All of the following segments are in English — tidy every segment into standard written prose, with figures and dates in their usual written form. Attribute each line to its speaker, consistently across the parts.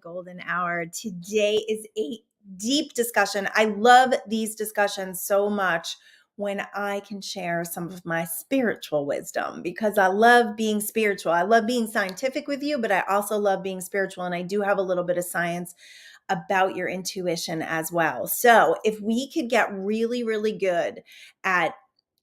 Speaker 1: Goldyn Hour. Today is a deep discussion. I love these discussions so much when I can share some of my spiritual wisdom because I love being spiritual. I love being scientific with you, but I also love being spiritual. And I do have a little bit of science about your intuition as well. So if we could get really, really good at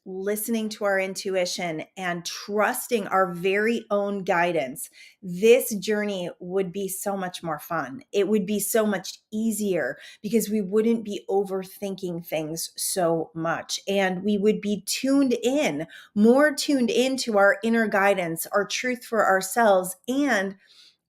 Speaker 1: listening to our intuition and trusting our very own guidance, this journey would be so much more fun. It would be so much easier because we wouldn't be overthinking things so much. And we would be more tuned into our inner guidance, our truth for ourselves, and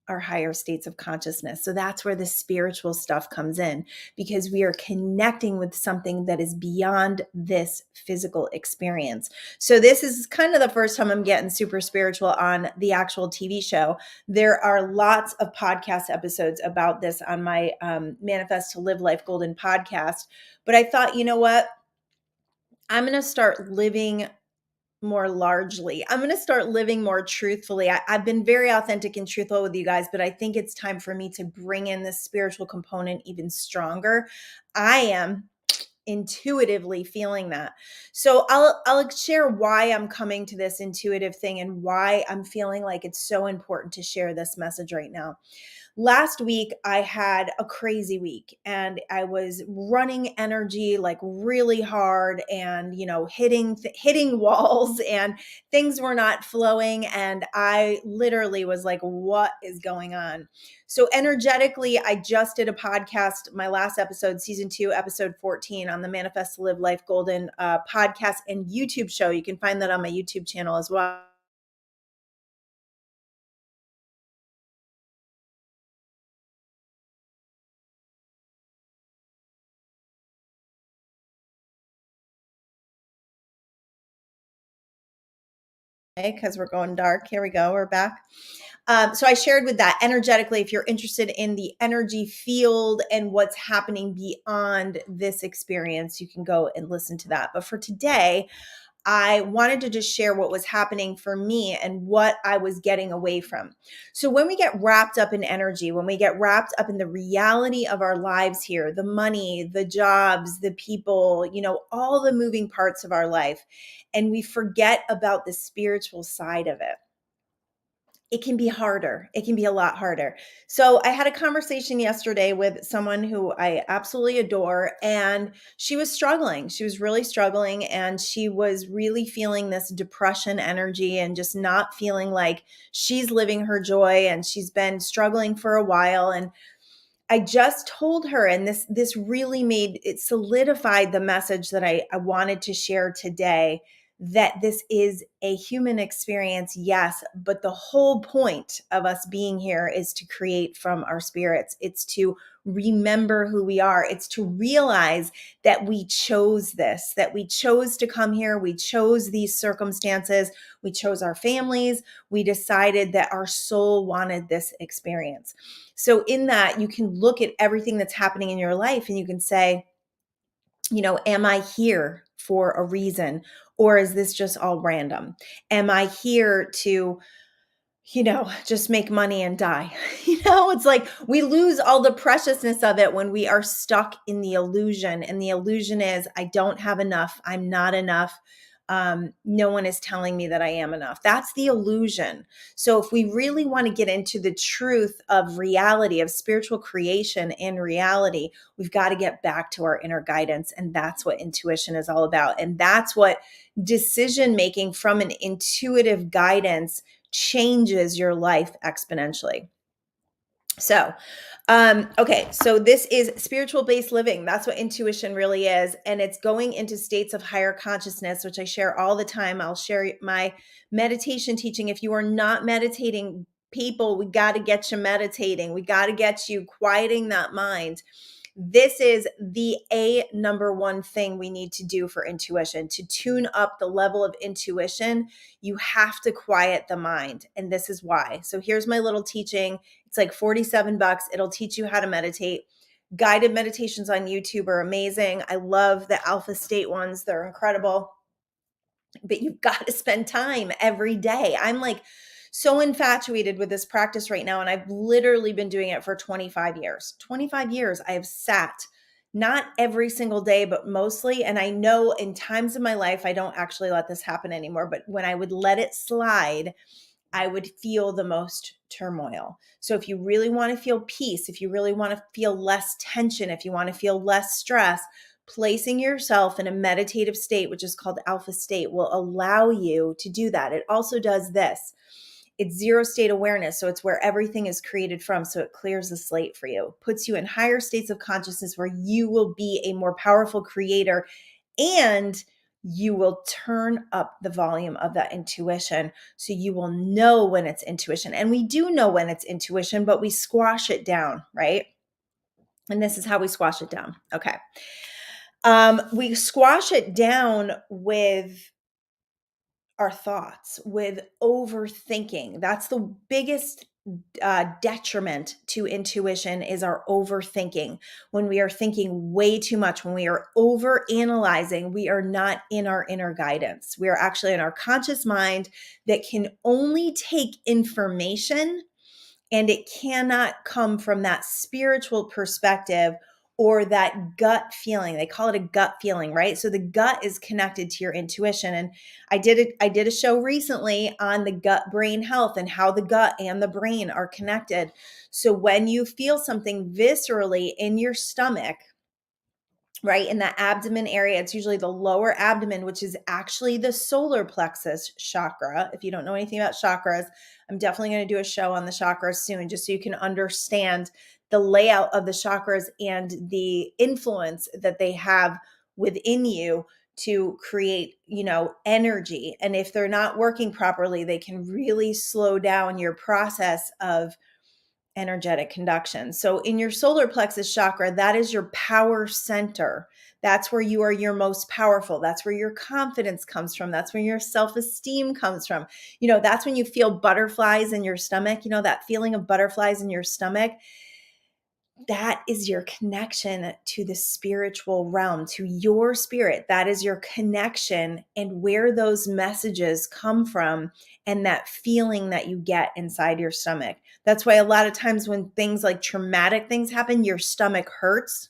Speaker 1: our higher states of consciousness. So that's where the spiritual stuff comes in because we are connecting with something that is beyond this physical experience. So this is kind of the first time I'm getting super spiritual on the actual TV show. There are lots of podcast episodes about this on my Manifest to Live Life Golden podcast. But I thought, you know what? I'm going to start living more largely. I'm going to start living more truthfully. I've been very authentic and truthful with you guys, but I think it's time for me to bring in this spiritual component even stronger. I am intuitively feeling that. So I'll share why I'm coming to this intuitive thing and why I'm feeling like it's so important to share this message right now. Last week, I had a crazy week and I was running energy like really hard and, hitting walls and things were not flowing. And I literally was like, what is going on? So energetically, I just did a podcast, my last episode, season 2, episode 14 on the Manifest to Live Life Golden podcast and YouTube show. You can find that on my YouTube channel as well. Because we're going dark. Here we go. We're back. So I shared with that energetically, if you're interested in the energy field and what's happening beyond this experience, you can go and listen to that. But for today, I wanted to just share what was happening for me and what I was getting away from. So when we get wrapped up in energy, when we get wrapped up in the reality of our lives here, the money, the jobs, the people, all the moving parts of our life, and we forget about the spiritual side of it can be harder. It can be a lot harder. So I had a conversation yesterday with someone who I absolutely adore, and she was struggling. She was really struggling, and she was really feeling this depression energy and just not feeling like she's living her joy, and she's been struggling for a while. And I just told her, and this really made it solidified the message that I wanted to share today, that this is a human experience, yes, but the whole point of us being here is to create from our spirits. It's to remember who we are. It's to realize that we chose this, that we chose to come here. We chose these circumstances. We chose our families. We decided that our soul wanted this experience. So in that, you can look at everything that's happening in your life and you can say, am I here for a reason? Or is this just all random? Am I here to, just make money and die? It's like we lose all the preciousness of it when we are stuck in the illusion. And the illusion is, I don't have enough. I'm not enough. No one is telling me that I am enough. That's the illusion. So if we really want to get into the truth of reality, of spiritual creation and reality, we've got to get back to our inner guidance. And that's what intuition is all about. And that's what decision making from an intuitive guidance changes your life exponentially. So, okay. So this is spiritual based living. That's what intuition really is. And it's going into states of higher consciousness, which I share all the time. I'll share my meditation teaching. If you are not meditating, people, we got to get you meditating. We got to get you quieting that mind. This is the number one thing we need to do for intuition. To tune up the level of intuition, you have to quiet the mind. And this is why. So here's my little teaching. It's like $47. It'll teach you how to meditate. Guided meditations on YouTube are amazing. I love the alpha state ones. They're incredible. But you've got to spend time every day. I'm like so infatuated with this practice right now. And I've literally been doing it for 25 years. 25 years I have sat, not every single day, but mostly. And I know in times of my life, I don't actually let this happen anymore. But when I would let it slide, I would feel the most turmoil. So if you really want to feel peace, if you really want to feel less tension, if you want to feel less stress, placing yourself in a meditative state, which is called alpha state, will allow you to do that. It also does this. It's zero state awareness. So it's where everything is created from. So it clears the slate for you, puts you in higher states of consciousness where you will be a more powerful creator, and you will turn up the volume of that intuition. So you will know when it's intuition. And we do know when it's intuition, but we squash it down, right? And this is how we squash it down. Okay. We squash it down with our thoughts, with overthinking. That's the biggest detriment to intuition, is our overthinking. When we are thinking way too much, when we are over analyzing, we are not in our inner guidance. We are actually in our conscious mind that can only take information, and it cannot come from that spiritual perspective or that gut feeling. They call it a gut feeling, right? So the gut is connected to your intuition. And I did a show recently on the gut brain health and how the gut and the brain are connected. So when you feel something viscerally in your stomach, right, in the abdomen area, it's usually the lower abdomen, which is actually the solar plexus chakra. If you don't know anything about chakras, I'm definitely going to do a show on the chakras soon, just so you can understand the layout of the chakras and the influence that they have within you to create, energy. And if they're not working properly, they can really slow down your process of energetic conduction. So in your solar plexus chakra, that is your power center. That's where you are your most powerful. That's where your confidence comes from. That's where your self-esteem comes from. That's when you feel butterflies in your stomach, that feeling of butterflies in your stomach. That is your connection to the spiritual realm, to your spirit. That is your connection, and where those messages come from, and that feeling that you get inside your stomach. That's why a lot of times when things like traumatic things happen, your stomach hurts,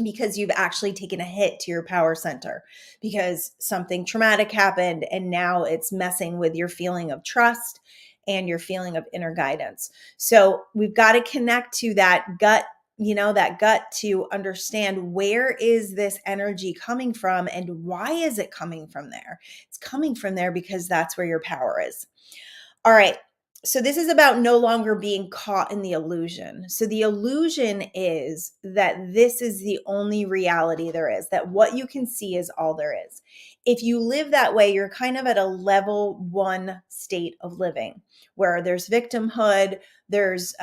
Speaker 1: because you've actually taken a hit to your power center, because something traumatic happened and now it's messing with your feeling of trust and your feeling of inner guidance. So we've got to connect to that gut, that gut, to understand where is this energy coming from and why is it coming from there? It's coming from there because that's where your power is. All right. So this is about no longer being caught in the illusion. So the illusion is that this is the only reality there is, that what you can see is all there is. If you live that way, you're kind of at a level 1 state of living, where there's victimhood, there's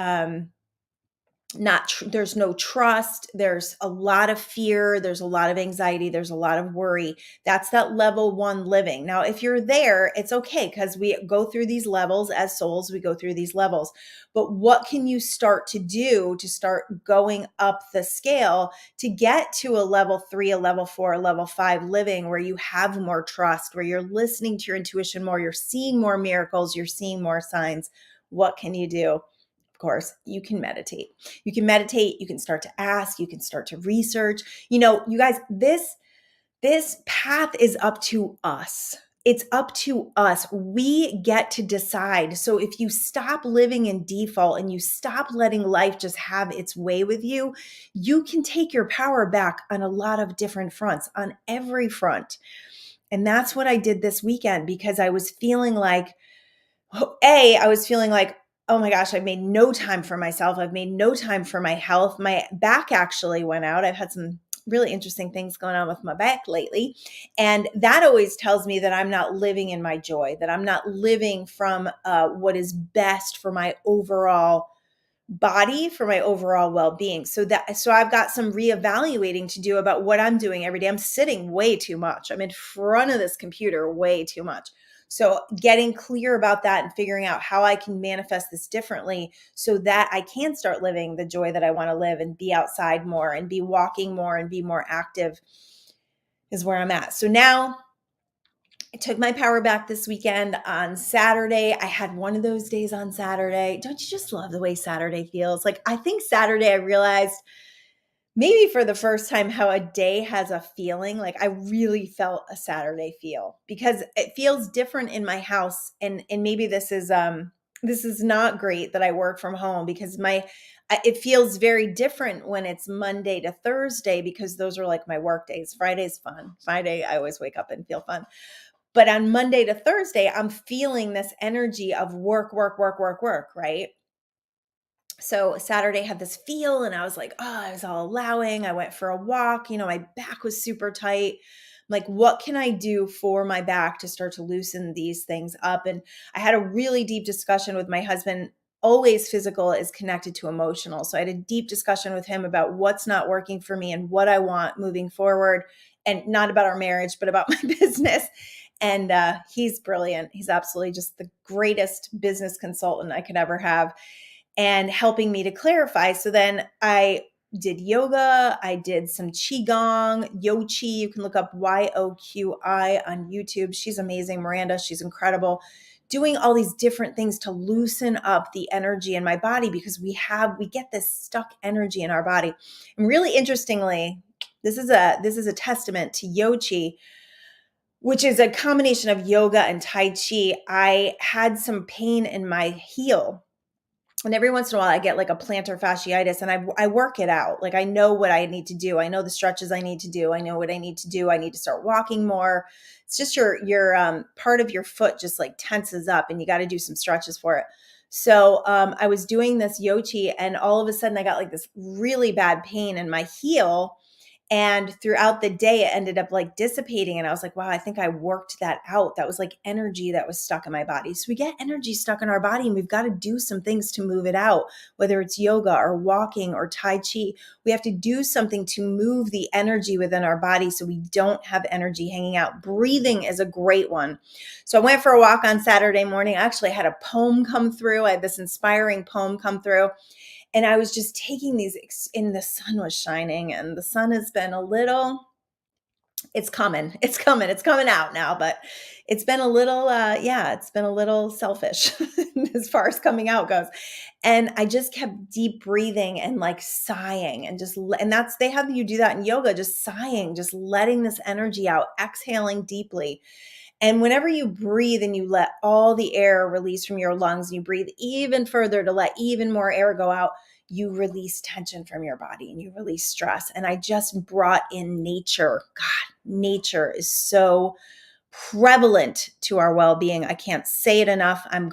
Speaker 1: there's no trust, there's a lot of fear, there's a lot of anxiety, there's a lot of worry. That's that level 1 living. Now, if you're there, it's okay, because we go through these levels as souls. We go through these levels. But what can you start to do to start going up the scale to get to a level 3, a level 4, a level 5 living, where you have more trust, where you're listening to your intuition more, you're seeing more miracles, you're seeing more signs? What can you do? Course, you can meditate. You can meditate, you can start to ask, you can start to research. You guys, this path is up to us. It's up to us. We get to decide. So if you stop living in default and you stop letting life just have its way with you, you can take your power back on a lot of different fronts, on every front. And that's what I did this weekend, because I was feeling like, oh my gosh, I've made no time for myself. I've made no time for my health. My back actually went out. I've had some really interesting things going on with my back lately. And that always tells me that I'm not living in my joy, that I'm not living from what is best for my overall body, for my overall well-being. So I've got some reevaluating to do about what I'm doing every day. I'm sitting way too much. I'm in front of this computer way too much. So getting clear about that and figuring out how I can manifest this differently so that I can start living the joy that I want to live, and be outside more and be walking more and be more active, is where I'm at. So now I took my power back this weekend on Saturday. I had one of those days on Saturday. Don't you just love the way Saturday feels? Like, I think Saturday I realized maybe for the first time how a day has a feeling. Like, I really felt a Saturday feel because it feels different in my house. And maybe this is not great that I work from home because it feels very different when it's Monday to Thursday because those are like my work days. Friday's fun. Friday I always wake up and feel fun. But on Monday to Thursday, I'm feeling this energy of work, work, work, work, work, right? So Saturday had this feel and I was like, oh, I was all allowing. I went for a walk. My back was super tight. Like, what can I do for my back to start to loosen these things up? And I had a really deep discussion with my husband. Always physical is connected to emotional. So I had a deep discussion with him about what's not working for me and what I want moving forward. And not about our marriage, but about my business. And he's brilliant. He's absolutely just the greatest business consultant I could ever have and helping me to clarify. So then I did yoga. I did some qigong, yochi. You can look up YOQI on YouTube. She's amazing. Miranda, she's incredible. Doing all these different things to loosen up the energy in my body because we get this stuck energy in our body. And really interestingly, this is a testament to yochi, which is a combination of yoga and tai chi. I had some pain in my heel. And every once in a while I get like a plantar fasciitis and I work it out. Like, I know what I need to do. I know the stretches I need to do. I know what I need to do. I need to start walking more. It's just your part of your foot just like tenses up and you got to do some stretches for it. So I was doing this yochi and all of a sudden I got like this really bad pain in my heel. And throughout the day, it ended up like dissipating. And I was like, wow, I think I worked that out. That was like energy that was stuck in my body. So we get energy stuck in our body and we've got to do some things to move it out, whether it's yoga or walking or Tai Chi. We have to do something to move the energy within our body so we don't have energy hanging out. Breathing is a great one. So I went for a walk on Saturday morning. I actually had a poem come through. I had this inspiring poem come through. And I was just taking these, and the sun was shining, and the sun has been it's coming out now, but it's been a little, it's been a little selfish as far as coming out goes. And I just kept deep breathing and like sighing and they have you do that in yoga, just sighing, just letting this energy out, exhaling deeply. And whenever you breathe and you let all the air release from your lungs, and you breathe even further to let even more air go out, you release tension from your body and you release stress. And I just brought in nature. God, nature is so prevalent to our well-being. I can't say it enough. I'm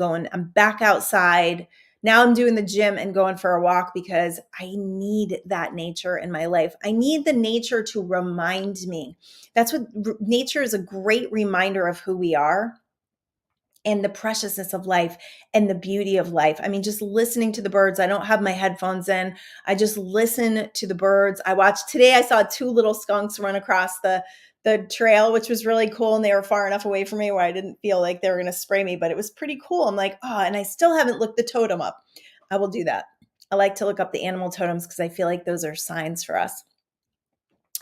Speaker 1: back outside. Now I'm doing the gym and going for a walk because I need that nature in my life. I need the nature to remind me. Nature is a great reminder of who we are and the preciousness of life and the beauty of life. I mean, just listening to the birds. I don't have my headphones in. I just listen to the birds. Today I saw two little skunks run across the trail, which was really cool. And they were far enough away from me where I didn't feel like they were going to spray me, but it was pretty cool. I'm like, oh, and I still haven't looked the totem up. I will do that. I like to look up the animal totems because I feel like those are signs for us.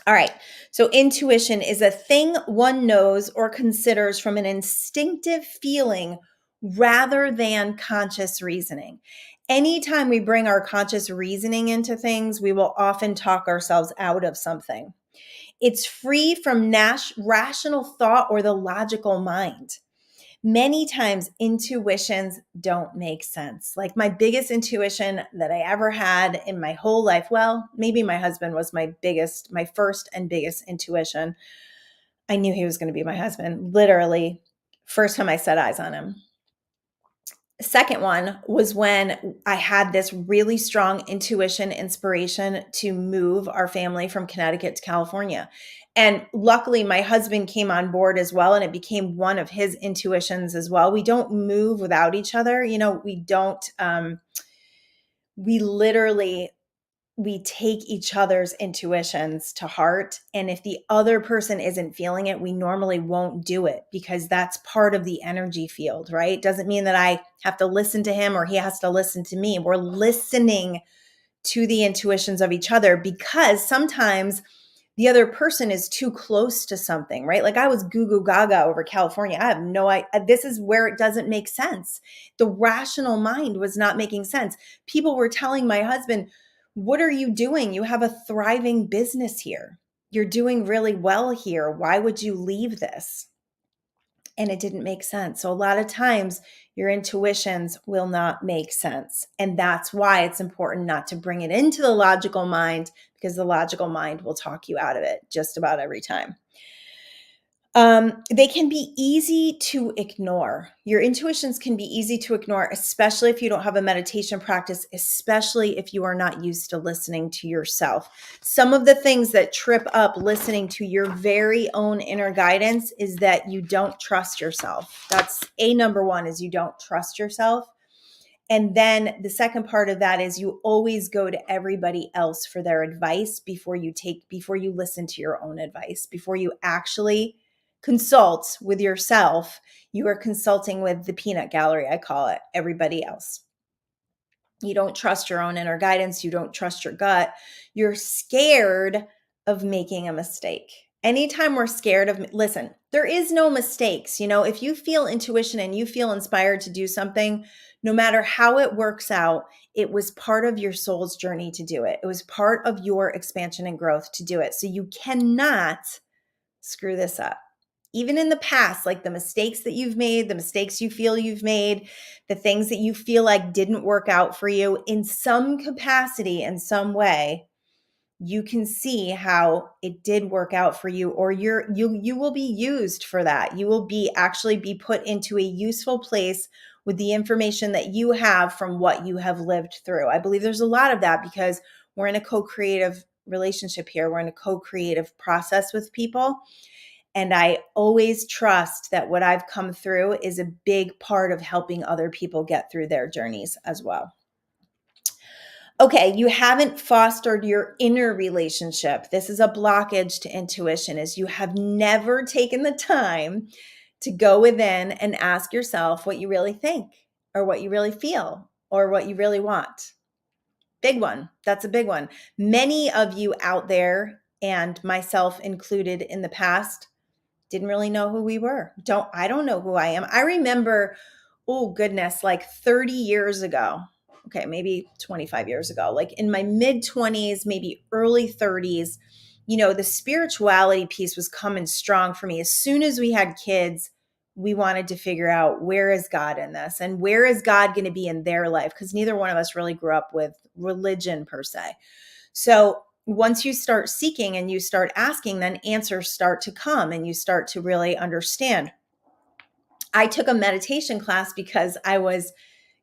Speaker 1: All right. So intuition is a thing one knows or considers from an instinctive feeling rather than conscious reasoning. Anytime we bring our conscious reasoning into things, we will often talk ourselves out of something. It's free from rational thought or the logical mind. Many times intuitions don't make sense. Like my biggest intuition that I ever had in my whole life. Well, maybe my husband was my first and biggest intuition. I knew he was going to be my husband, literally, first time I set eyes on him. Second one was when I had this really strong intuition inspiration to move our family from Connecticut to California. And luckily, my husband came on board as well, and it became one of his intuitions as well. We don't move without each other. We don't, we literally we take each other's intuitions to heart. And if the other person isn't feeling it, we normally won't do it because that's part of the energy field, right? Doesn't mean that I have to listen to him or he has to listen to me. We're listening to the intuitions of each other because sometimes the other person is too close to something, right? Like I was goo goo gaga over California. I have no idea. This is where it doesn't make sense. The rational mind was not making sense. People were telling my husband, what are you doing? You have a thriving business here. You're doing really well here. Why would you leave this? And it didn't make sense. So a lot of times your intuitions will not make sense. And that's why it's important not to bring it into the logical mind, because the logical mind will talk you out of it just about every time. They can be easy to ignore. Your intuitions can be easy to ignore, especially if you don't have a meditation practice, especially if you are not used to listening to yourself. Some of the things that trip up listening to your very own inner guidance is that you don't trust yourself. That's number one, is you don't trust yourself. And then the second part of that is you always go to everybody else for their advice before you listen to your own advice, before you actually consult with yourself. You are consulting with the peanut gallery, I call it, everybody else. You don't trust your own inner guidance. You don't trust your gut. You're scared of making a mistake. Anytime we're scared of, listen, there is no mistakes. If you feel intuition and you feel inspired to do something, no matter how it works out, it was part of your soul's journey to do it. It was part of your expansion and growth to do it. So you cannot screw this up. Even in the past, like the mistakes that you've made, the mistakes you feel you've made, the things that you feel like didn't work out for you in some capacity, in some way, you can see how it did work out for you, or you will be used for that. You will actually be put into a useful place with the information that you have from what you have lived through. I believe there's a lot of that because we're in a co-creative relationship here. We're in a co-creative process with people. And I always trust that what I've come through is a big part of helping other people get through their journeys as well. Okay, you haven't fostered your inner relationship. This is a blockage to intuition, is you have never taken the time to go within and ask yourself what you really think, or what you really feel, or what you really want. Big one. That's a big one. Many of you out there, and myself included in the past, didn't really know who we were. I don't know who I am. I remember, oh goodness, like 30 years ago. Okay, maybe 25 years ago, like in my mid 20s, maybe early 30s, the spirituality piece was coming strong for me. As soon as we had kids, we wanted to figure out, where is God in this? And where is God going to be in their life? Because neither one of us really grew up with religion per se. So once you start seeking and you start asking, then answers start to come and you start to really understand. I took a meditation class because I was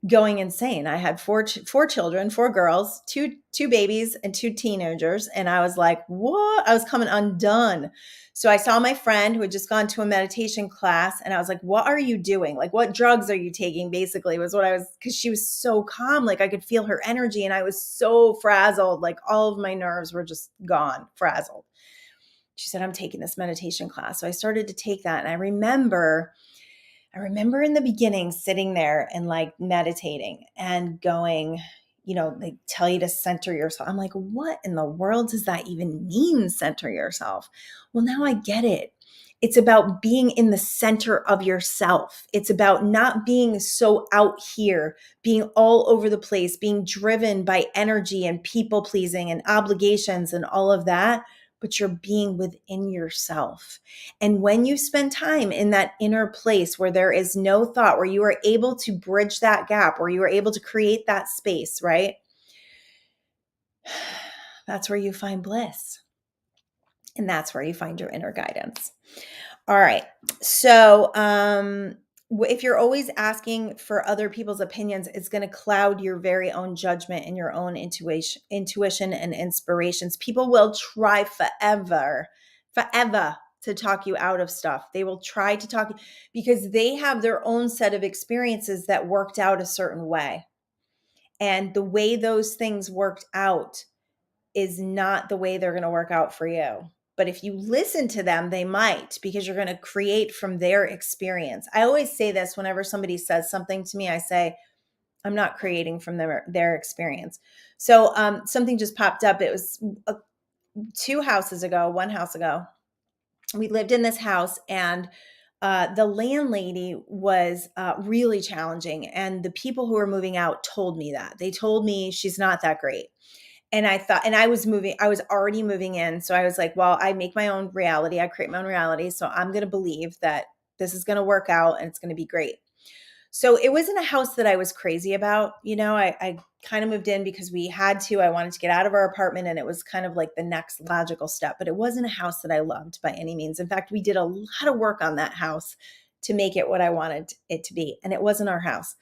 Speaker 1: going insane. I had four children, 4 girls, two babies and 2 teenagers. And I was like, what? I was coming undone. So I saw my friend who had just gone to a meditation class and I was like, what are you doing? Like, what drugs are you taking? Basically was what I was, because she was so calm. Like I could feel her energy and I was so frazzled. Like all of my nerves were just gone, frazzled. She said, I'm taking this meditation class. So I started to take that. And I remember in the beginning sitting there and like meditating and going, they tell you to center yourself. I'm like, what in the world does that even mean, center yourself? Well, now I get it. It's about being in the center of yourself. It's about not being so out here, being all over the place, being driven by energy and people pleasing and obligations and all of that, but you're being within yourself. And when you spend time in that inner place where there is no thought, where you are able to bridge that gap, where you are able to create that space, right? That's where you find bliss. And that's where you find your inner guidance. All right. So, if you're always asking for other people's opinions, it's going to cloud your very own judgment and your own intuition and inspirations. People will try forever to talk you out of stuff. They will try to talk because they have their own set of experiences that worked out a certain way. And the way those things worked out is not the way they're going to work out for you. But if you listen to them, they might, because you're going to create from their experience. I always say this whenever somebody says something to me, I say, I'm not creating from their experience. So something just popped up. It was one house ago, we lived in this house, and the landlady was really challenging. And the people who were moving out told me that. They told me she's not that great. And I thought, and I was already moving in. So I was like, well, I make my own reality. I create my own reality. So I'm going to believe that this is going to work out and it's going to be great. So it wasn't a house that I was crazy about. I kind of moved in because we had to. I wanted to get out of our apartment, and it was kind of like the next logical step. But it wasn't a house that I loved by any means. In fact, we did a lot of work on that house to make it what I wanted it to be. And it wasn't our house.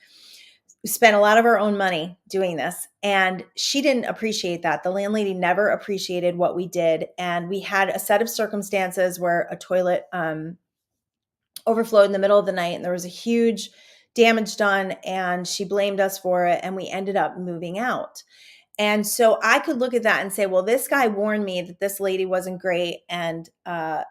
Speaker 1: We spent a lot of our own money doing this, and she didn't appreciate that. The landlady never appreciated what we did. And we had a set of circumstances where a toilet overflowed in the middle of the night, and there was a huge damage done, and she blamed us for it, and we ended up moving out. And so I could look at that and say, well, this guy warned me that this lady wasn't great, and I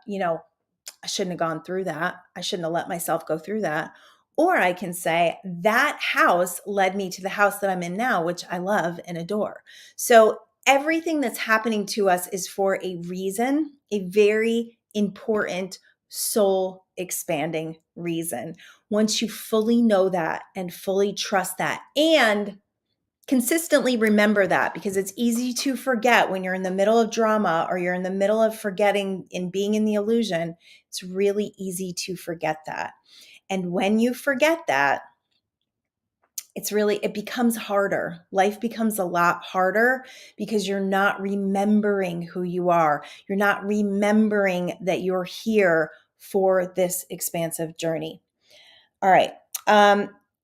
Speaker 1: shouldn't have gone through that. I shouldn't have let myself go through that. Or I can say that house led me to the house that I'm in now, which I love and adore. So everything that's happening to us is for a reason, a very important soul expanding reason. Once you fully know that and fully trust that, and consistently remember that, because it's easy to forget when you're in the middle of drama or you're in the middle of forgetting and being in the illusion. It's really easy to forget that. And when you forget that, it becomes harder. Life becomes a lot harder because you're not remembering who you are. You're not remembering that you're here for this expansive journey. All right.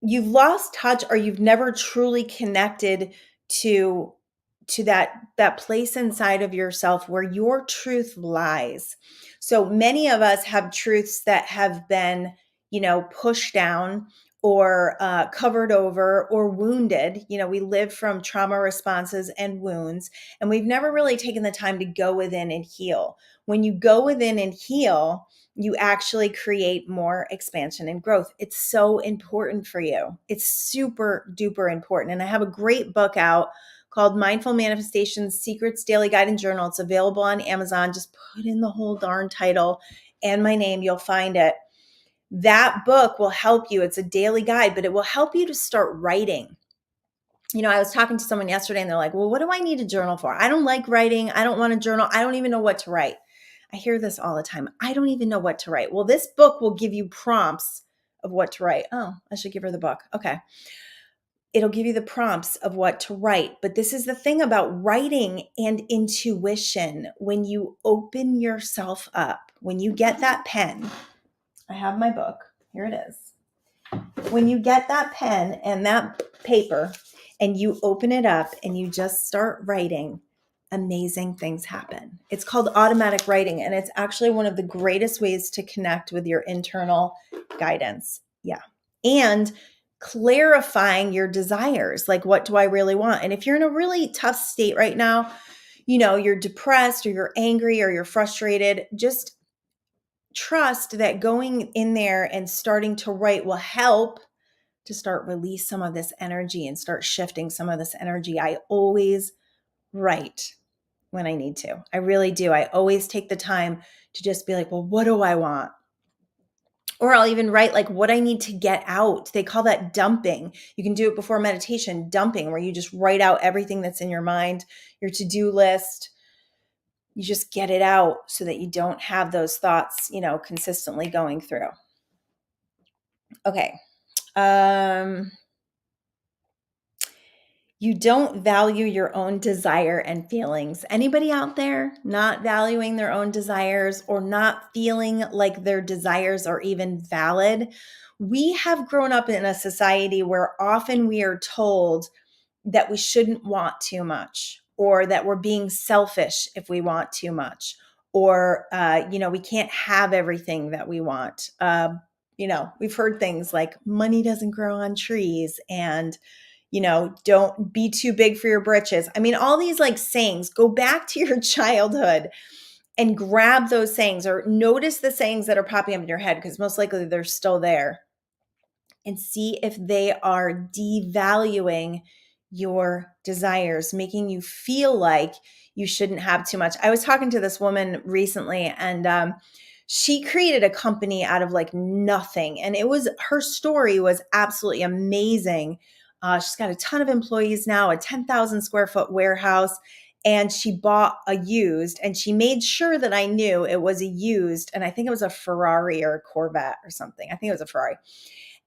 Speaker 1: You've lost touch, or you've never truly connected to that place inside of yourself where your truth lies. So many of us have truths that have been, pushed down or covered over or wounded. We live from trauma responses and wounds, and we've never really taken the time to go within and heal. When you go within and heal, you actually create more expansion and growth. It's so important for you. It's super duper important. And I have a great book out called Mindful Manifestations, Secrets, Daily Guide and Journal. It's available on Amazon. Just put in the whole darn title and my name, you'll find it. That book will help you. It's a daily guide, but it will help you to start writing. I was talking to someone yesterday and they're like, well, what do I need a journal for? I don't like writing. I don't want a journal. I don't even know what to write. I hear this all the time. I don't even know what to write. Well, this book will give you prompts of what to write. Oh, I should give her the book. Okay. It'll give you the prompts of what to write. But this is the thing about writing and intuition. When you open yourself up, when you get that pen, I have my book. Here it is. When you get that pen and that paper and you open it up and you just start writing, amazing things happen. It's called automatic writing, and it's actually one of the greatest ways to connect with your internal guidance. Yeah. And clarifying your desires. Like, what do I really want? And if you're in a really tough state right now, you're depressed or you're angry or you're frustrated, just trust that going in there and starting to write will help to start release some of this energy and start shifting some of this energy. I always write when I need to. I really do. I always take the time to just be like, well, what do I want? Or I'll even write like what I need to get out. They call that dumping. You can do it before meditation, dumping, where you just write out everything that's in your mind, your to-do list. You just get it out so that you don't have those thoughts, consistently going through. Okay. You don't value your own desire and feelings. Anybody out there not valuing their own desires or not feeling like their desires are even valid? We have grown up in a society where often we are told that we shouldn't want too much, or that we're being selfish if we want too much, or, we can't have everything that we want. We've heard things like money doesn't grow on trees, and don't be too big for your britches. I mean, all these like sayings. Go back to your childhood and grab those sayings, or notice the sayings that are popping up in your head, because most likely they're still there, and see if they are devaluing your desires, making you feel like you shouldn't have too much. I was talking to this woman recently, and she created a company out of like nothing. And her story was absolutely amazing. She's got a ton of employees now, a 10,000 square foot warehouse, and she bought a used, and she made sure that I knew it was a used. And I think it was a Ferrari or a Corvette or something. I think it was a Ferrari.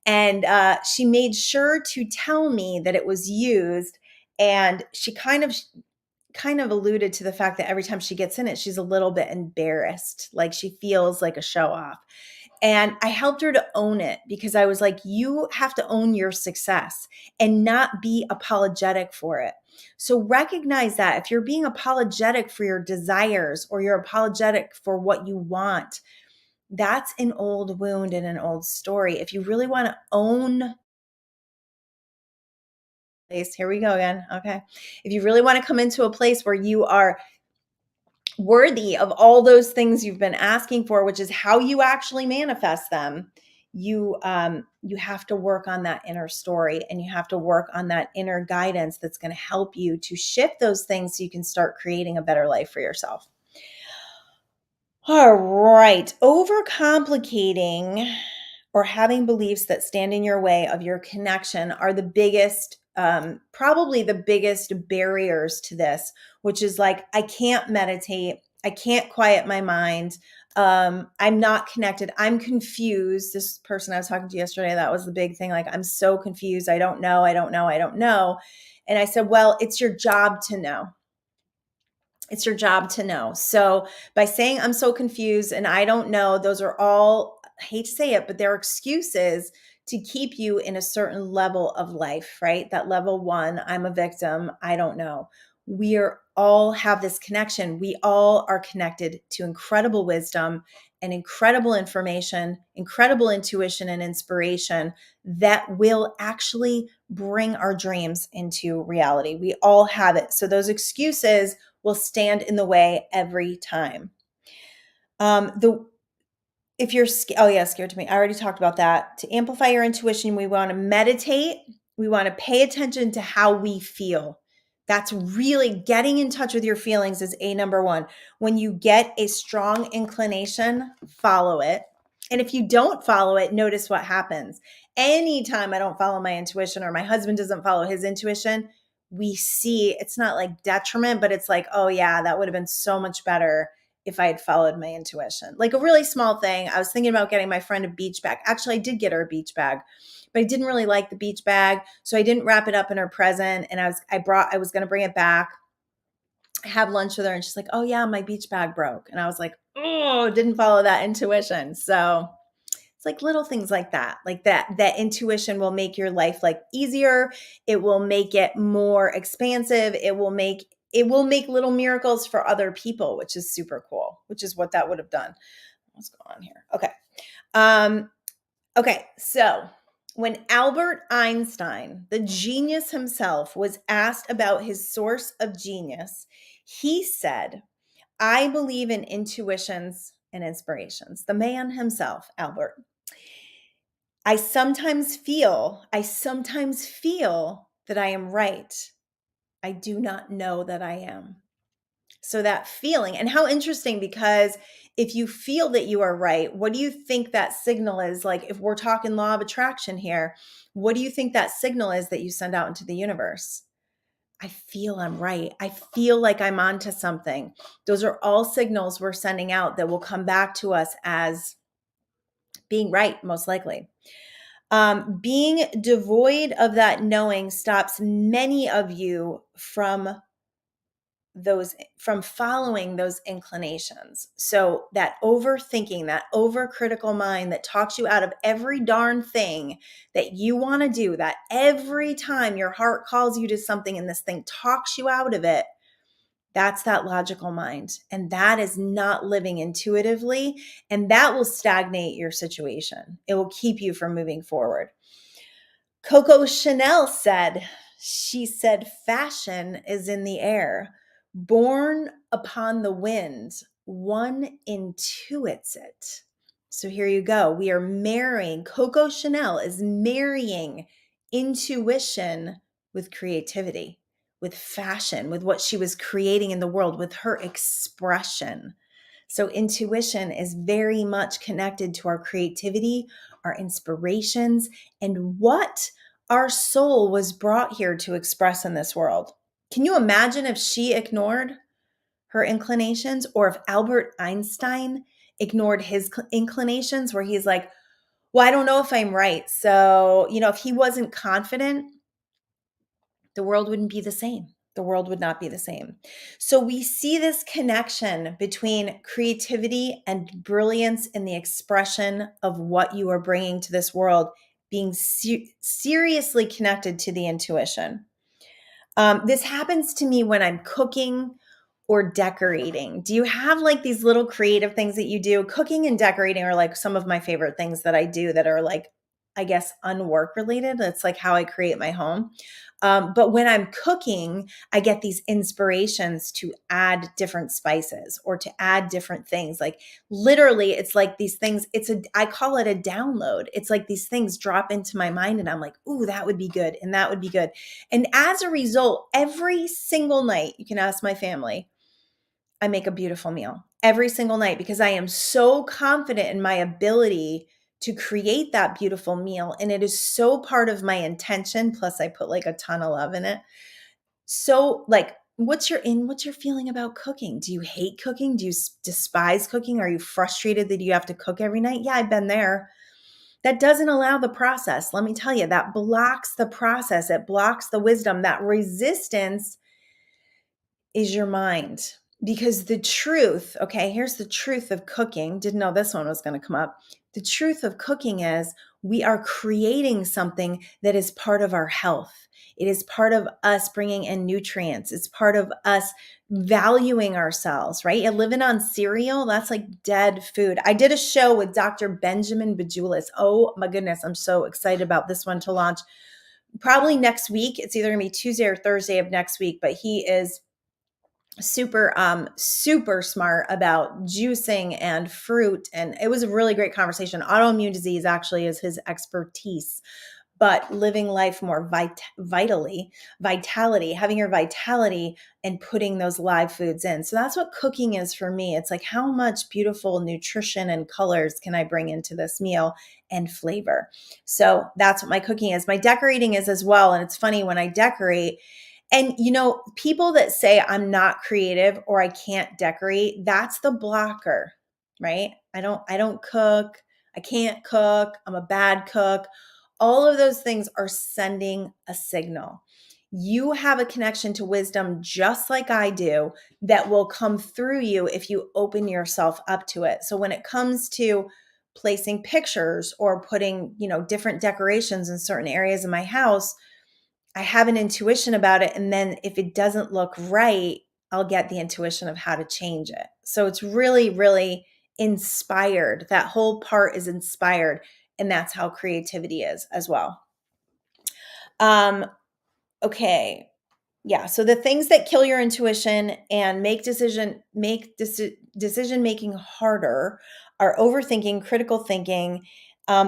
Speaker 1: And she made sure to tell me that it was used. And she kind of alluded to the fact that every time she gets in it, she's a little bit embarrassed, like she feels like a show off. And I helped her to own it, because I was like, you have to own your success and not be apologetic for it. So recognize that if you're being apologetic for your desires, or you're apologetic for what you want, that's an old wound and an old story. If you really want to own place, here we go again. Okay. If you really want to come into a place where you are worthy of all those things you've been asking for, which is how you actually manifest them, you have to work on that inner story, and you have to work on that inner guidance that's going to help you to shift those things so you can start creating a better life for yourself. All right. Overcomplicating or having beliefs that stand in your way of your connection are the biggest, probably the biggest barriers to this, which is like, I can't meditate. I can't quiet my mind. I'm not connected. I'm confused. This person I was talking to yesterday, that was the big thing. Like, I'm so confused. I don't know. I don't know. I don't know. And I said, well, it's your job to know. It's your job to know. So by saying I'm so confused and I don't know, those are all, I hate to say it, but they're excuses to keep you in a certain level of life, right? That level one, I'm a victim, I don't know. We are all have this connection. We all are connected to incredible wisdom and incredible information, incredible intuition and inspiration that will actually bring our dreams into reality. We all have it. So those excuses will stand in the way every time. The if you're scared to me. I already talked about that. To amplify your intuition, we want to meditate. We want to pay attention to how we feel. That's really getting in touch with your feelings is number one. When you get a strong inclination, follow it. And if you don't follow it, notice what happens. Anytime I don't follow my intuition, or my husband doesn't follow his intuition, we see it's not like detriment, but it's like, oh yeah, that would have been so much better if I had followed my intuition. Like a really small thing. I was thinking about getting my friend a beach bag. Actually, I did get her a beach bag, but I didn't really like the beach bag. So I didn't wrap it up in her present. And I was going to bring it back, have lunch with her. And she's like, oh yeah, my beach bag broke. And I was like, oh, didn't follow that intuition. So it's like little things like that intuition will make your life like easier. It will make it more expansive. It will make little miracles for other people, which is super cool, which is what that would have done. What's going on here? Okay. Okay. So when Albert Einstein, the genius himself, was asked about his source of genius, he said, I believe in intuitions and inspirations. The man himself, Albert. I sometimes feel that I am right. I do not know that I am. So that feeling, and how interesting, because if you feel that you are right, what do you think that signal is? Like, if we're talking law of attraction here, what do you think that signal is that you send out into the universe? I feel I'm right. I feel like I'm onto something. Those are all signals we're sending out that will come back to us as being right, most likely. Being devoid of that knowing stops many of you from following those inclinations. So that overthinking, that overcritical mind that talks you out of every darn thing that you want to do, that every time your heart calls you to something and this thing talks you out of it, that's that logical mind. And that is not living intuitively. And that will stagnate your situation. It will keep you from moving forward. Coco Chanel she said, fashion is in the air. Born upon the wind, one intuits it. So here you go. We are marrying, Coco Chanel is marrying intuition with creativity, with fashion, with what she was creating in the world, with her expression. So intuition is very much connected to our creativity, our inspirations, and what our soul was brought here to express in this world. Can you imagine if she ignored her inclinations, or if Albert Einstein ignored his inclinations, where he's like, well, I don't know if I'm right. So, if he wasn't confident, the world wouldn't be the same. The world would not be the same. So we see this connection between creativity and brilliance in the expression of what you are bringing to this world being seriously connected to the intuition. This happens to me when I'm cooking or decorating. Do you have like these little creative things that you do? Cooking and decorating are like some of my favorite things that I do that are like, I guess, unwork related. That's like how I create my home. But when I'm cooking, I get these inspirations to add different spices or to add different things. Like literally, it's like these things, I call it a download. It's like these things drop into my mind and I'm like, ooh, that would be good. And that would be good. And as a result, every single night, you can ask my family, I make a beautiful meal every single night because I am so confident in my ability to create that beautiful meal. And it is so part of my intention. Plus I put like a ton of love in it. So like, what's your feeling about cooking? Do you hate cooking? Do you despise cooking? Are you frustrated that you have to cook every night? Yeah, I've been there. That doesn't allow the process. Let me tell you, that blocks the process. It blocks the wisdom. That resistance is your mind. Because the truth, okay, here's the truth of cooking. Didn't know this one was going to come up. The truth of cooking is we are creating something that is part of our health. It is part of us bringing in nutrients. It's part of us valuing ourselves, right? You're living on cereal, that's like dead food. I did a show with Dr. Benjamin Bajulis. Oh my goodness, I'm so excited about this one to launch. Probably next week. It's either going to be Tuesday or Thursday of next week, but he is super smart about juicing and fruit, and it was a really great conversation. Autoimmune disease actually is his expertise, but living life more vitality, having your vitality and putting those live foods in. So that's what cooking is for me. It's like, how much beautiful nutrition and colors can I bring into this meal and flavor? So that's what my cooking is. My decorating is as well. And it's funny when I decorate, and people that say I'm not creative or I can't decorate, that's the blocker, right? I don't cook. I can't cook. I'm a bad cook. All of those things are sending a signal. You have a connection to wisdom just like I do that will come through you if you open yourself up to it. So when it comes to placing pictures or putting, different decorations in certain areas of my house, I have an intuition about it. And then if it doesn't look right, I'll get the intuition of how to change it. So it's really, really inspired. That whole part is inspired. And that's how creativity is as well. Okay. Yeah. So the things that kill your intuition and make decision making harder are overthinking, critical thinking,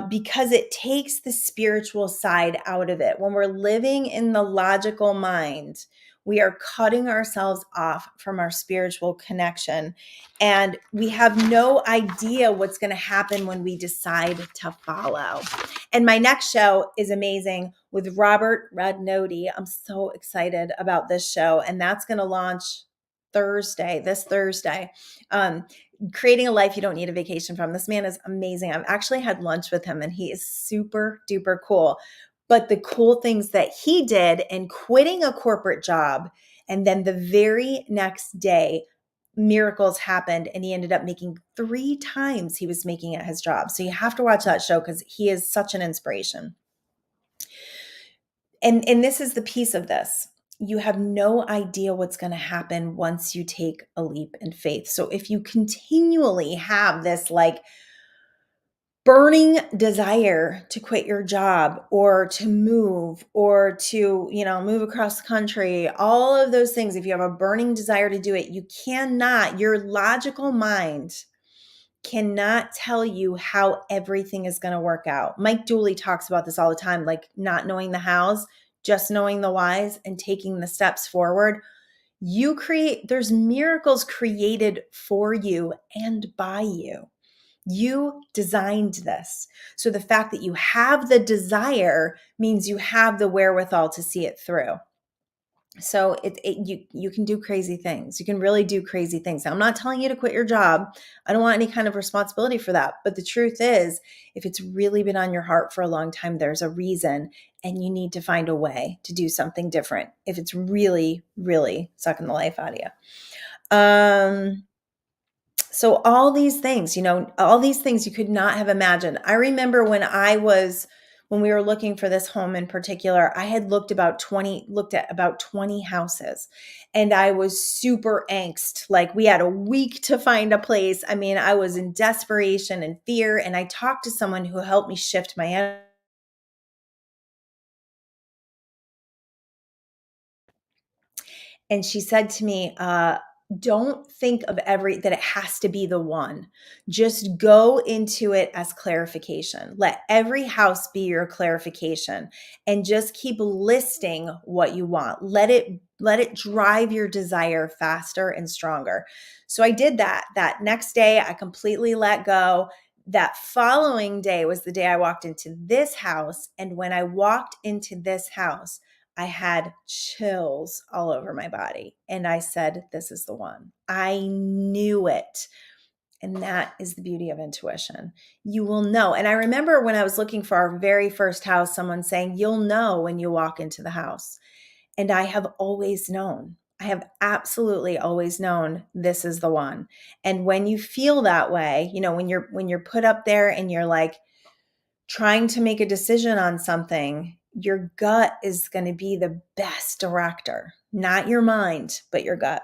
Speaker 1: because it takes the spiritual side out of it. When we're living in the logical mind, we are cutting ourselves off from our spiritual connection, and we have no idea what's going to happen when we decide to follow. And my next show is amazing with Robert Radnody. I'm so excited about this show, and that's going to launch this Thursday. Creating a life you don't need a vacation from. This man is amazing. I've actually had lunch with him and he is super duper cool. But the cool things that he did in quitting a corporate job, and then the very next day, miracles happened and he ended up making 3 times he was making at his job. So you have to watch that show because he is such an inspiration. And this is the piece of this. You have no idea what's going to happen once you take a leap in faith. So if you continually have this like burning desire to quit your job or to move or to, move across the country, all of those things, if you have a burning desire to do it, your logical mind cannot tell you how everything is going to work out. Mike Dooley talks about this all the time, like not knowing the hows. just knowing the whys and taking the steps forward, there's miracles created for you and by you. You designed this. So the fact that you have the desire means you have the wherewithal to see it through. So you can do crazy things. You can really do crazy things. Now, I'm not telling you to quit your job. I don't want any kind of responsibility for that. But the truth is, if it's really been on your heart for a long time, there's a reason, and you need to find a way to do something different if it's really, really sucking the life out of you. So all these things, all these things you could not have imagined. I remember when we were looking for this home in particular, I had looked at about 20 houses, and I was super angst. Like, we had a week to find a place. I mean, I was in desperation and fear, and I talked to someone who helped me shift my energy. And she said to me, don't think of that it has to be the one. Just go into it as clarification. Let every house be your clarification, and just keep listing what you want. Let it drive your desire faster and stronger. So I did that. That next day, I completely let go. That following day was the day I walked into this house. And when I walked into this house, I had chills all over my body. And I said, this is the one. I knew it. And that is the beauty of intuition. You will know. And I remember when I was looking for our very first house, someone saying, you'll know when you walk into the house. And I have always known. I have absolutely always known this is the one. And when you feel that way, when you're put up there and you're like trying to make a decision on something, your gut is going to be the best director, not your mind, but your gut.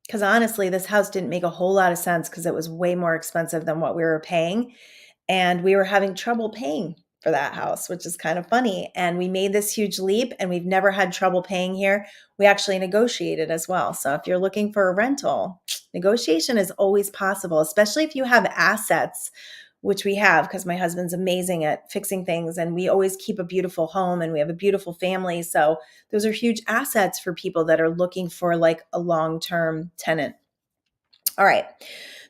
Speaker 1: Because honestly, this house didn't make a whole lot of sense because it was way more expensive than what we were paying. And we were having trouble paying for that house, which is kind of funny. And we made this huge leap, and we've never had trouble paying here. We actually negotiated as well. So if you're looking for a rental, negotiation is always possible, especially if you have assets, which we have, because my husband's amazing at fixing things, and we always keep a beautiful home, and we have a beautiful family. So those are huge assets for people that are looking for like a long-term tenant. All right.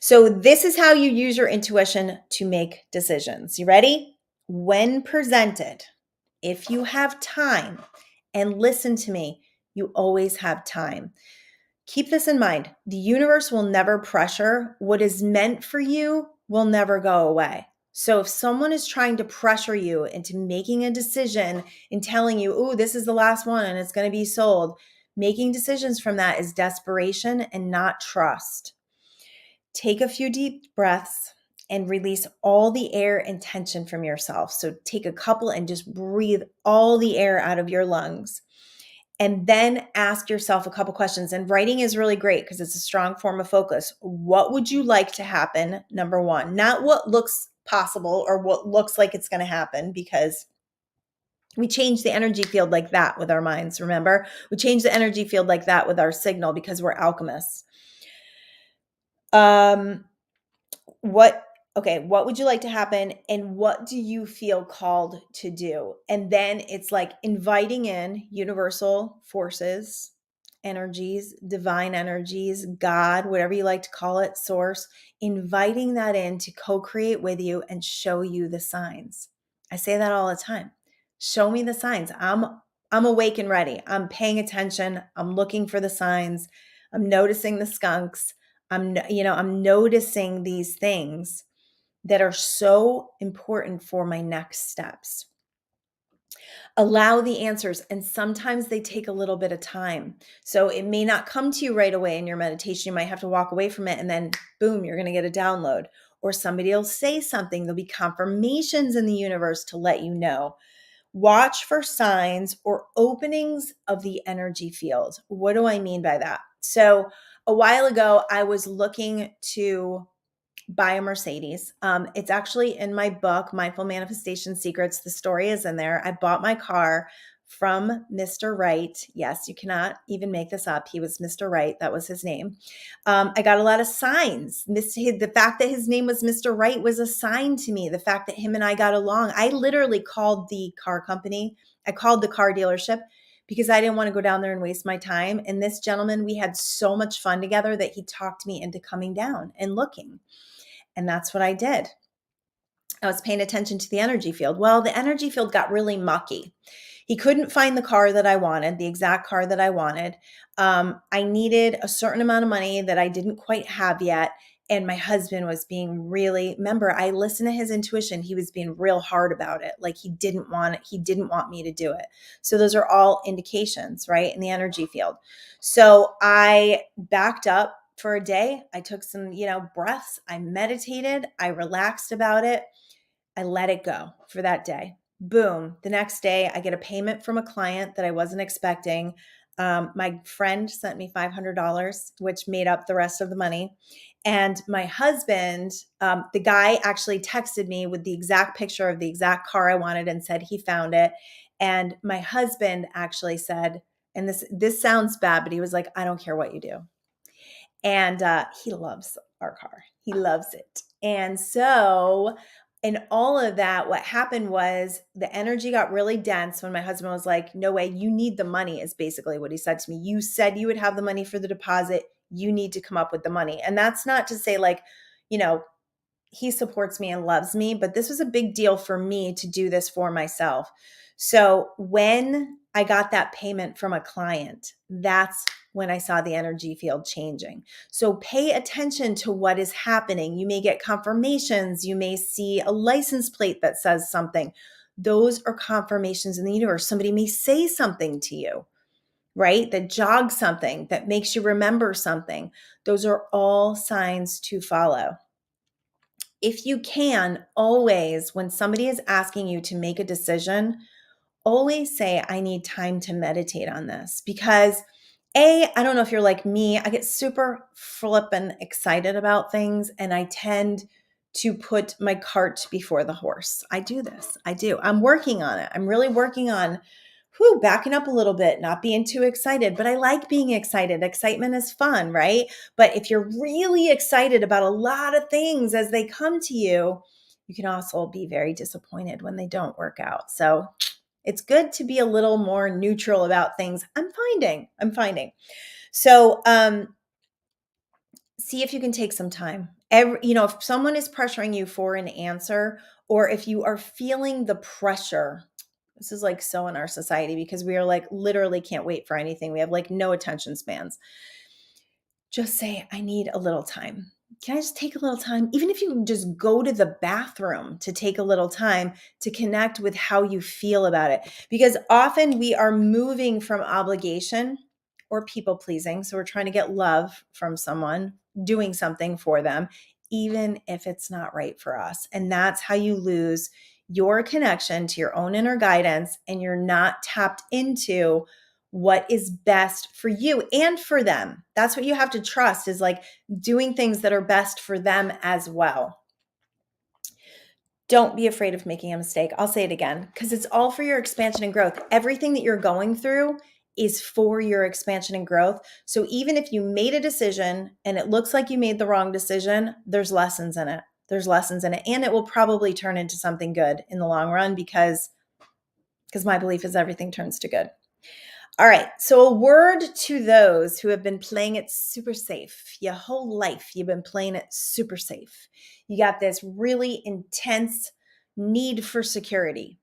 Speaker 1: So this is how you use your intuition to make decisions. You ready? When presented, if you have time, and listen to me, you always have time. Keep this in mind. The universe will never pressure. What is meant for you will never go away. So if someone is trying to pressure you into making a decision and telling you, oh, this is the last one and it's going to be sold, making decisions from that is desperation and not trust. Take a few deep breaths and release all the air and tension from yourself. So take a couple and just breathe all the air out of your lungs. And then ask yourself a couple questions. And writing is really great because it's a strong form of focus. What would you like to happen? Number one, not what looks possible or what looks like it's going to happen, because we change the energy field like that with our minds. Remember, we change the energy field like that with our signal because we're alchemists. What would you like to happen, and what do you feel called to do? And then it's like inviting in universal forces, energies, divine energies, God, whatever you like to call it, source, inviting that in to co-create with you and show you the signs. I say that all the time. Show me the signs. I'm awake and ready. I'm paying attention. I'm looking for the signs. I'm noticing the skunks. I'm noticing these things that are so important for my next steps. Allow the answers, and sometimes they take a little bit of time. So it may not come to you right away in your meditation. You might have to walk away from it, and then boom, you're going to get a download. Or somebody will say something. There'll be confirmations in the universe to let you know. Watch for signs or openings of the energy field. What do I mean by that? So a while ago, I was looking to buy a Mercedes. It's actually in my book, Mindful Manifestation Secrets. The story is in there. I bought my car from Mr. Right. Yes, you cannot even make this up. He was Mr. Right. That was his name. I got a lot of signs. The fact that his name was Mr. Right was a sign to me. The fact that him and I got along. I literally called the car company. I called the car dealership because I didn't want to go down there and waste my time. And this gentleman, we had so much fun together that he talked me into coming down and looking. And that's what I did. I was paying attention to the energy field. Well, the energy field got really mucky. He couldn't find the car that I wanted, the exact car that I wanted. I needed a certain amount of money that I didn't quite have yet. And my husband was being really, remember, I listened to his intuition. He was being real hard about it. Like he didn't want it. He didn't want me to do it. So those are all indications, right? In the energy field. So I backed up for a day. I took some, breaths. I meditated. I relaxed about it. I let it go for that day. Boom. The next day, I get a payment from a client that I wasn't expecting. My friend sent me $500, which made up the rest of the money. And my husband, the guy actually texted me with the exact picture of the exact car I wanted and said he found it. And my husband actually said, and this sounds bad, but he was like, I don't care what you do. And he loves our car. He loves it. And so in all of that, what happened was the energy got really dense when my husband was like, no way, you need the money, is basically what he said to me. You said you would have the money for the deposit. You need to come up with the money. And that's not to say like, he supports me and loves me, but this was a big deal for me to do this for myself. So when I got that payment from a client, that's when I saw the energy field changing. So pay attention to what is happening. You may get confirmations. You may see a license plate that says something. Those are confirmations in the universe. Somebody may say something to you, right? That jogs something, that makes you remember something. Those are all signs to follow. If you can, always, when somebody is asking you to make a decision, always say, I need time to meditate on this. Because I don't know if you're like me, I get super flippin' excited about things and I tend to put my cart before the horse. I do this. I do. I'm working on it. I'm really working on backing up a little bit, not being too excited, but I like being excited. Excitement is fun, right? But if you're really excited about a lot of things as they come to you, you can also be very disappointed when they don't work out. So it's good to be a little more neutral about things. I'm finding. So, see if you can take some time. If someone is pressuring you for an answer, or if you are feeling the pressure, this is like so in our society because we are like literally can't wait for anything. We have like no attention spans. Just say, I need a little time. Can I just take a little time? Even if you just go to the bathroom to take a little time to connect with how you feel about it. Because often we are moving from obligation or people pleasing. So we're trying to get love from someone, doing something for them, even if it's not right for us. And that's how you lose your connection to your own inner guidance and you're not tapped into what is best for you and for them. That's what you have to trust, is like doing things that are best for them as well. Don't be afraid of making a mistake. I'll say it again, because it's all for your expansion and growth. Everything that you're going through is for your expansion and growth. So even if you made a decision and it looks like you made the wrong decision, there's lessons in it. And it will probably turn into something good in the long run because my belief is everything turns to good. All right. So a word to those who have been playing it super safe. Your whole life, you've been playing it super safe. You got this really intense need for security.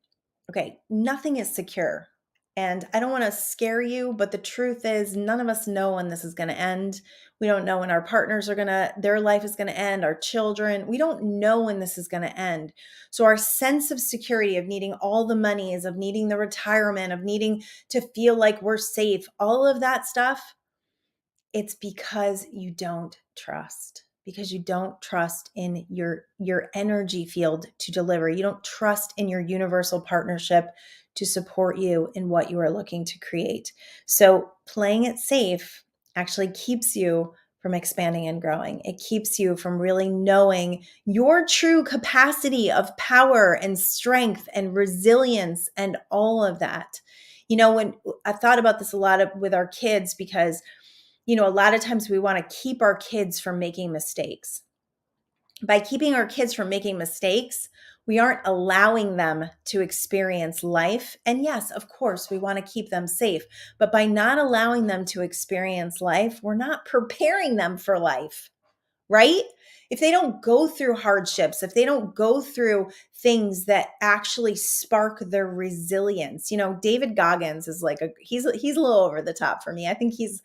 Speaker 1: Okay. Nothing is secure. And I don't want to scare you, but the truth is none of us know when this is going to end. We don't know when our partners their life is going to end, our children. We don't know when this is going to end. So our sense of security, of needing all the monies, of needing the retirement, of needing to feel like we're safe, all of that stuff, it's because you don't trust. Because you don't trust in your energy field to deliver. You don't trust in your universal partnership to support you in what you are looking to create. So playing it safe actually keeps you from expanding and growing. It keeps you from really knowing your true capacity of power and strength and resilience and all of that. When I've thought about this a lot with our kids, because, a lot of times we want to keep our kids from making mistakes. By keeping our kids from making mistakes, we aren't allowing them to experience life. And yes, of course, we want to keep them safe. But by not allowing them to experience life, we're not preparing them for life, right? If they don't go through hardships, if they don't go through things that actually spark their resilience, David Goggins is like he's a little over the top for me. I think he's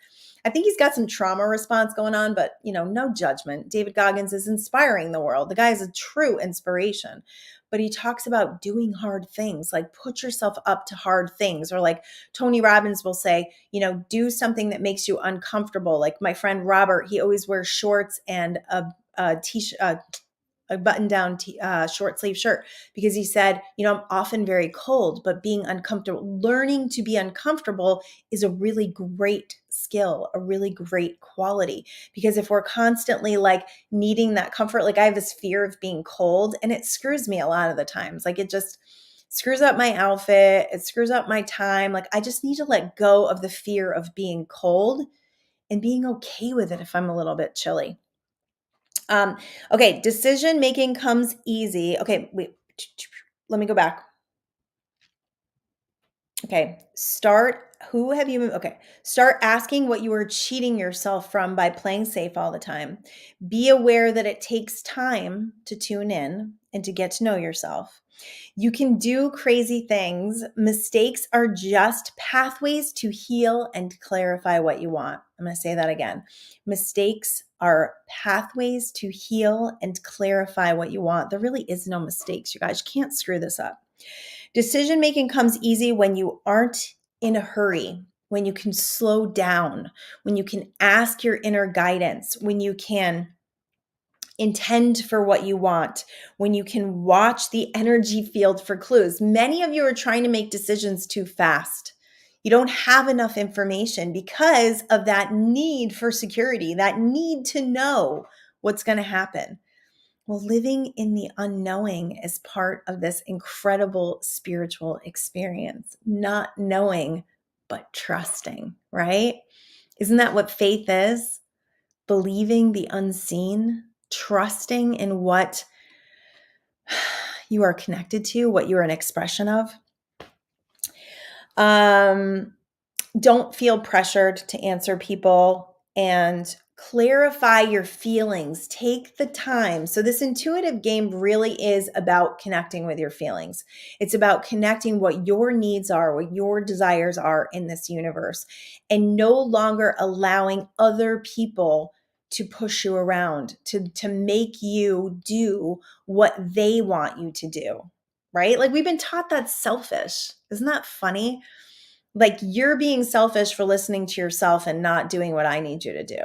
Speaker 1: got some trauma response going on, but no judgment. David Goggins is inspiring the world. The guy is a true inspiration. But he talks about doing hard things, like put yourself up to hard things, or like Tony Robbins will say, do something that makes you uncomfortable. Like my friend Robert, he always wears shorts and a t-shirt, a button-down short sleeve shirt, because he said, I'm often very cold, but being uncomfortable, learning to be uncomfortable is a really great skill, a really great quality. Because if we're constantly like needing that comfort, like I have this fear of being cold, and it screws me a lot of the times. Like it just screws up my outfit. It screws up my time. Like I just need to let go of the fear of being cold and being okay with it if I'm a little bit chilly. Okay, decision making comes easy. Okay, wait. Let me go back. Okay, start asking what you are cheating yourself from by playing safe all the time. Be aware that it takes time to tune in and to get to know yourself. You can do crazy things. Mistakes are just pathways to heal and clarify what you want. I'm going to say that again. Mistakes are pathways to heal and clarify what you want. There really is no mistakes, you guys. You can't screw this up. Decision making comes easy when you aren't in a hurry, when you can slow down, when you can ask your inner guidance, when you can intend for what you want, when you can watch the energy field for clues. Many of you are trying to make decisions too fast. You don't have enough information because of that need for security, that need to know what's going to happen. Well, living in the unknowing is part of this incredible spiritual experience. Not knowing, but trusting, right? Isn't that what faith is? Believing the unseen, trusting in what you are connected to, what you're an expression of. Don't feel pressured to answer people, and clarify your feelings. Take the time. So this intuitive game really is about connecting with your feelings. It's about connecting what your needs are, what your desires are in this universe, and no longer allowing other people to push you around, to make you do what they want you to do, right? Like we've been taught that's selfish. Isn't that funny? Like you're being selfish for listening to yourself and not doing what I need you to do.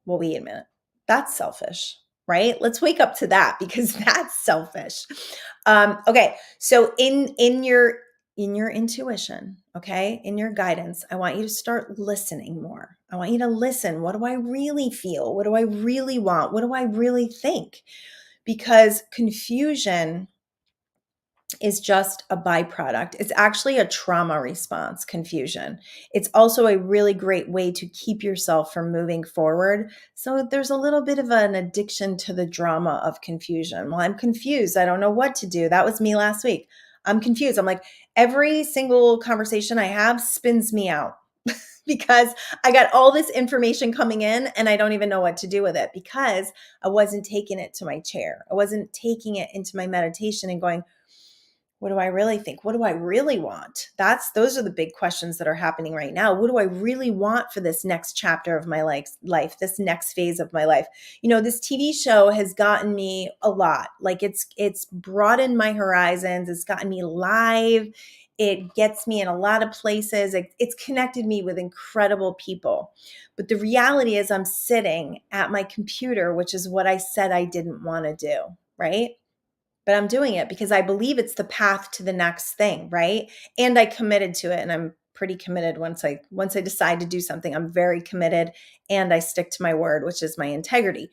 Speaker 1: Well, wait a minute. That's selfish, right? Let's wake up to that, because that's selfish. Okay. So in your intuition, okay, in your guidance, I want you to start listening more. I want you to listen. What do I really feel? What do I really want? What do I really think? Because confusion is just a byproduct. It's actually a trauma response, confusion. It's also a really great way to keep yourself from moving forward. So there's a little bit of an addiction to the drama of confusion. Well, I'm confused. I don't know what to do. That was me last week. I'm confused. I'm like, every single conversation I have spins me out because I got all this information coming in and I don't even know what to do with it, because I wasn't taking it to my chair. I wasn't taking it into my meditation and going, what do I really think? What do I really want? Those are the big questions that are happening right now. What do I really want for this next chapter of my life, this next phase of my life? This TV show has gotten me a lot. Like it's broadened my horizons. It's gotten me live. It gets me in a lot of places. It's connected me with incredible people. But the reality is I'm sitting at my computer, which is what I said I didn't want to do, right? But I'm doing it because I believe it's the path to the next thing, right? And I committed to it, and I'm pretty committed. Once I decide to do something, I'm very committed, and I stick to my word, which is my integrity.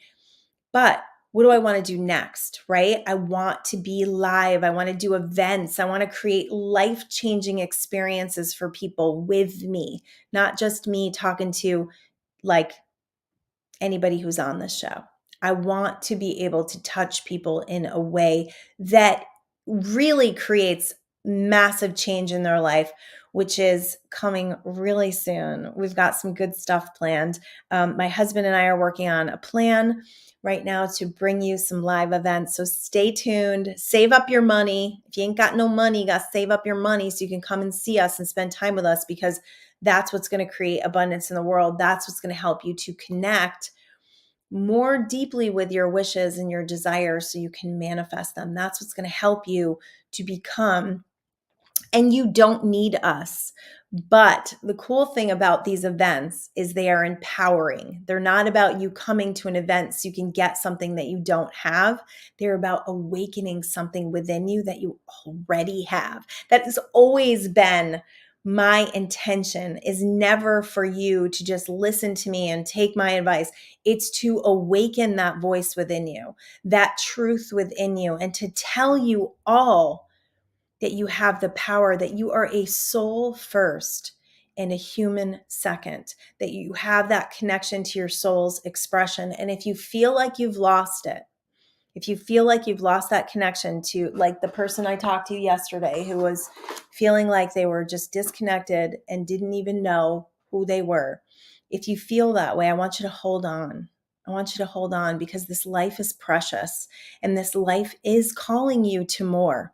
Speaker 1: But what do I want to do next, right? I want to be live. I want to do events. I want to create life-changing experiences for people with me, not just me talking to like anybody who's on this show. I want to be able to touch people in a way that really creates massive change in their life, which is coming really soon. We've got some good stuff planned. My husband and I are working on a plan right now to bring you some live events. So stay tuned, save up your money. If you ain't got no money, you got to save up your money so you can come and see us and spend time with us, because that's what's going to create abundance in the world. That's what's going to help you to connect more deeply with your wishes and your desires so you can manifest them. That's what's going to help you to become. And you don't need us. But the cool thing about these events is they are empowering. They're not about you coming to an event so you can get something that you don't have. They're about awakening something within you that you already have. That has always been my intention, is never for you to just listen to me and take my advice. It's to awaken that voice within you, that truth within you, and to tell you all that you have the power, that you are a soul first and a human second, that you have that connection to your soul's expression. And if you feel like you've lost it, if you feel like you've lost that connection to, like the person I talked to yesterday who was feeling like they were just disconnected and didn't even know who they were, if you feel that way, I want you to hold on. I want you to hold on, because this life is precious and this life is calling you to more.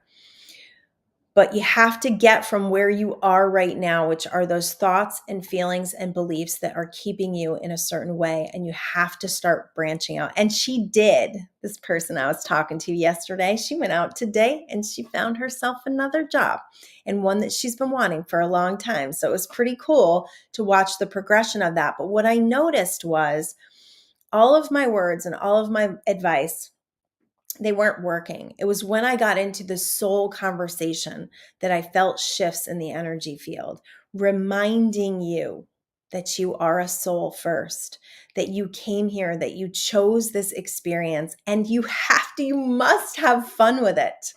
Speaker 1: But you have to get from where you are right now, which are those thoughts and feelings and beliefs that are keeping you in a certain way. And you have to start branching out. And she did. This person I was talking to yesterday, she went out today and she found herself another job, and one that she's been wanting for a long time. So it was pretty cool to watch the progression of that. But what I noticed was all of my words and all of my advice, they weren't working. It was when I got into the soul conversation that I felt shifts in the energy field, reminding you that you are a soul first, that you came here, that you chose this experience, and you must have fun with it.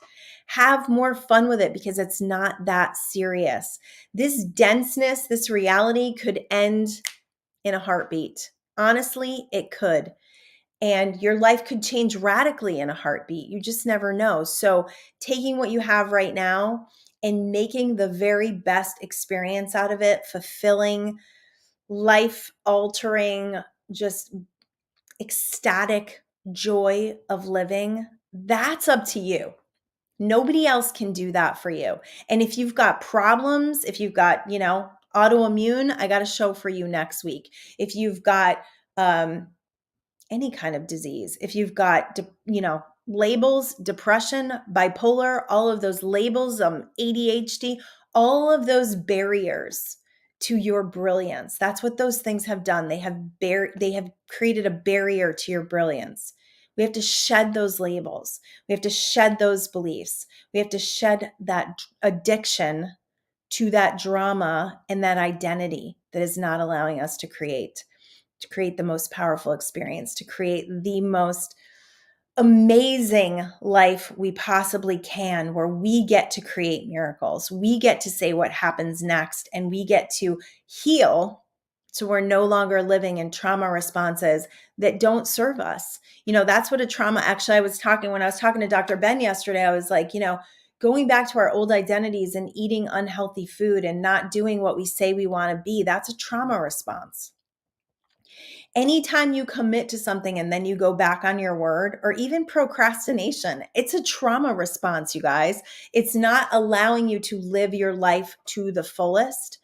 Speaker 1: Have more fun with it, because it's not that serious. This denseness, this reality could end in a heartbeat. Honestly, it could. And your life could change radically in a heartbeat. You just never know. So taking what you have right now and making the very best experience out of it, fulfilling, life altering, just ecstatic joy of living, that's up to you. Nobody else can do that for you. And if you've got problems, if you've got, autoimmune, I got a show for you next week. If you've got, any kind of disease, if you've got, labels, depression, bipolar, all of those labels, ADHD, all of those barriers to your brilliance. That's what those things have done. They have created a barrier to your brilliance. We have to shed those labels. We have to shed those beliefs. We have to shed that addiction to that drama and that identity that is not allowing us to create the most powerful experience, to create the most amazing life we possibly can, where we get to create miracles. We get to say what happens next, and we get to heal. So we're no longer living in trauma responses that don't serve us. That's what a trauma, actually, when I was talking to Dr. Ben yesterday, I was like, going back to our old identities and eating unhealthy food and not doing what we say we want to be, that's a trauma response. Anytime you commit to something and then you go back on your word, or even procrastination, it's a trauma response, you guys. It's not allowing you to live your life to the fullest.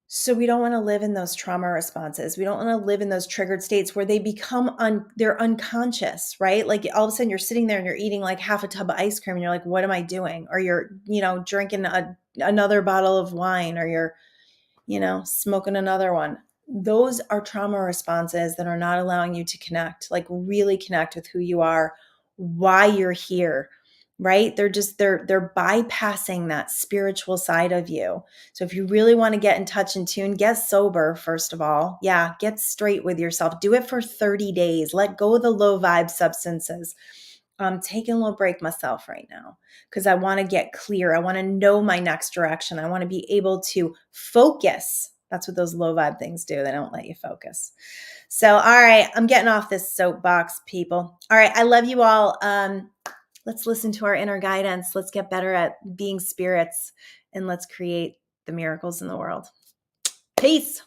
Speaker 1: So we don't want to live in those trauma responses. We don't want to live in those triggered states where they become they're unconscious, right? Like all of a sudden you're sitting there and you're eating like half a tub of ice cream and you're like, what am I doing? Or you're, drinking another bottle of wine, or you're, smoking another one. Those are trauma responses that are not allowing you to connect, like really connect with who you are, why you're here, right? They're bypassing that spiritual side of you. So if you really want to get in touch and tune, get sober, first of all. Yeah, get straight with yourself. Do it for 30 days. Let go of the low vibe substances. I'm taking a little break myself right now because I want to get clear. I want to know my next direction. I want to be able to focus. That's what those low vibe things do. They don't let you focus. So, all right, I'm getting off this soapbox, people. All right, I love you all. Let's listen to our inner guidance. Let's get better at being spirits, and let's create the miracles in the world. Peace.